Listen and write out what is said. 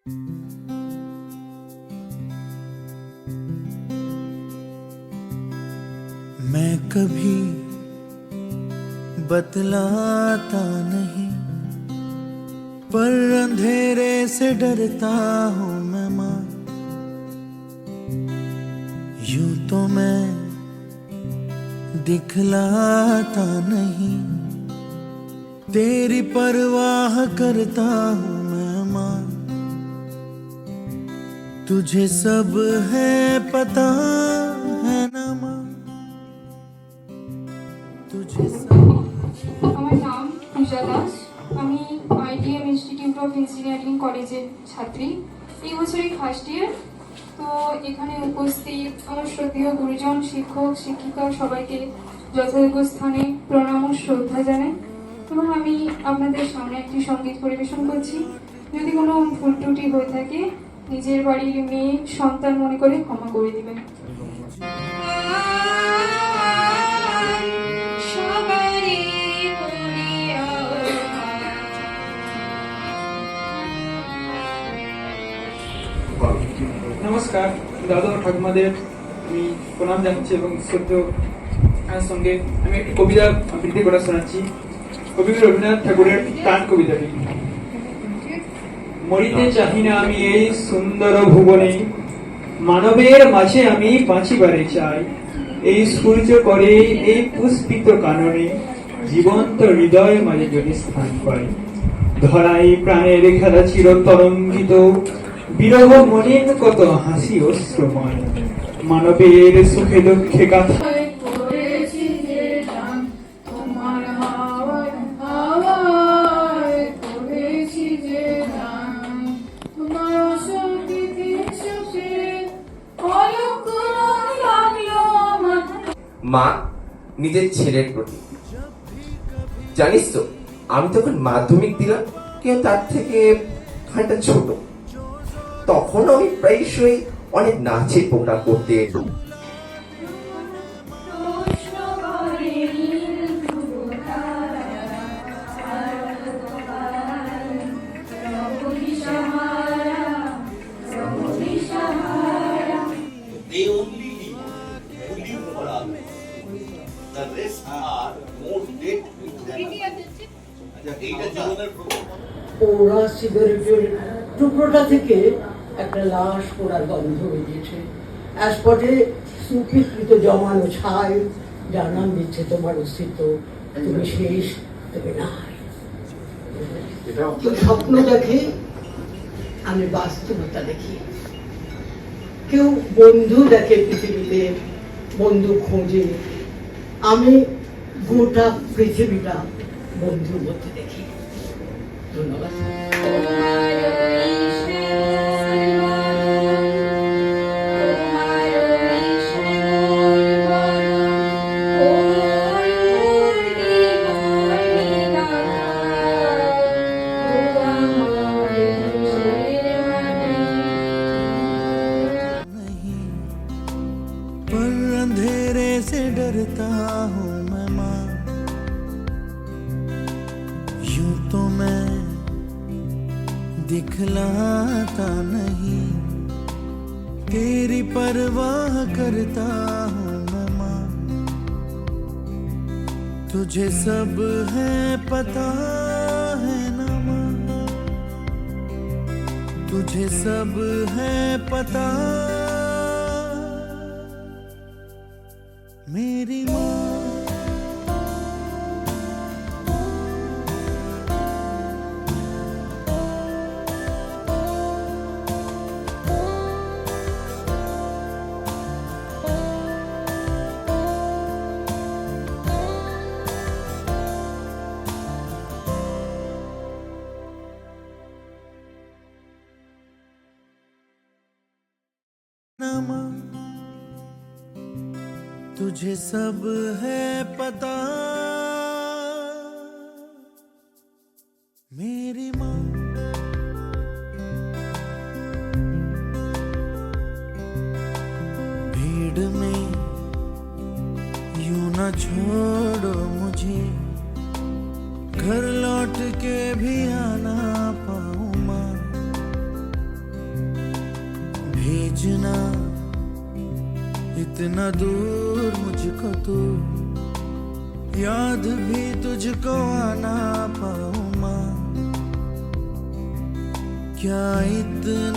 मैं कभी बतलाता नहीं, पर अंधेरे से डरता हूँ मैं माँ। यूं तो मैं दिखलाता नहीं, तेरी परवाह करता हूँ मैं माँ। तुझे सब है पता है ना माँ, तुझे सब। আমার নাম পূজা দাস। আমি আইডিএম ইনস্টিটিউট অফ ইঞ্জিনিয়ারিং কলেজের ছাত্রী, এই বছরই ফার্স্ট ইয়ার। তো এখানে উপস্থিত আমার শ্রদ্ধেয় গুরুজন, শিক্ষক, শিক্ষিকা সবাইকে যথাযোগ্য স্থানে প্রণাম ও শ্রদ্ধা জানাই। এবং আমি আপনাদের সামনে একটি সঙ্গীত পরিবেশন করছি। যদি কোনো ভুল ত্রুটি হয়ে থাকে নিজের বাড়ির মেয়ে সন্তান মনে করে ক্ষমা করে দিবেন। নমস্কার, দাদা ও ঠাকুমাদের আমি প্রণাম জানাচ্ছি এবং শ্রদ্ধেয় সঙ্গে আমি একটি কবিতা আবৃত্তি করে শোনাচ্ছি। কবি রবীন্দ্রনাথ ঠাকুরের প্রাণ কবিতাটি। মরিতে চাহি না আমি এই সুন্দর ভুবনে, মানবের মাঝে আমি বাঁচিবারে চাই। এই সূর্য করে এই পুষ্পিত কাননে, জীবন্ত হৃদয় মাঝে যদি স্থান পাই। ধরাই প্রাণের খেলা চির তরঙ্গিত, বিরহ মলিন কত হাসি অশ্রময়। মানবের সুখে দুঃখে গাথা মা নিজের ছেলের প্রতি। জানিস তো আমি তখন মাধ্যমিক দিলাম, কেউ তার থেকে খানিকটা ছোট। তখন আমি প্রায়শই অনেক নাচের প্রোগ্রাম করতে। পোড়া সিগারেটের টুকরোটা থেকে একটা লাশ পোড়ার গন্ধ বেরিয়েছে। অ্যাসপটে সুপিকৃত জমানো ছাই, যার নাম দিচ্ছে তোমার অস্তিত্ব। তুমি শেষ, তুমি নাই। কেউ স্বপ্ন দেখে, আমি বাস্তবতা দেখি। কেউ বন্ধু দেখে পৃথিবীতে, বন্ধু খোঁজে। আমি গোটা পৃথিবীটা বন্ধুর মধ্যে দেখি। ধন্যবাদ। पर अंधेरे से डरता हूँ मैं माँ। यूं तो मैं दिखलाता नहीं, तेरी परवाह करता हूँ मैं माँ। तुझे सब है पता है ना माँ, तुझे सब है पता मेरी माँ। तुझे सब है पता मेरी माँ। भीड़ में यूं न छोड़ो मुझे, घर लौट के भी आना पाऊँ माँ। भेजना इतना दूर मुझको तो, याद भी तुझको आना पाऊं माँ, क्या इतना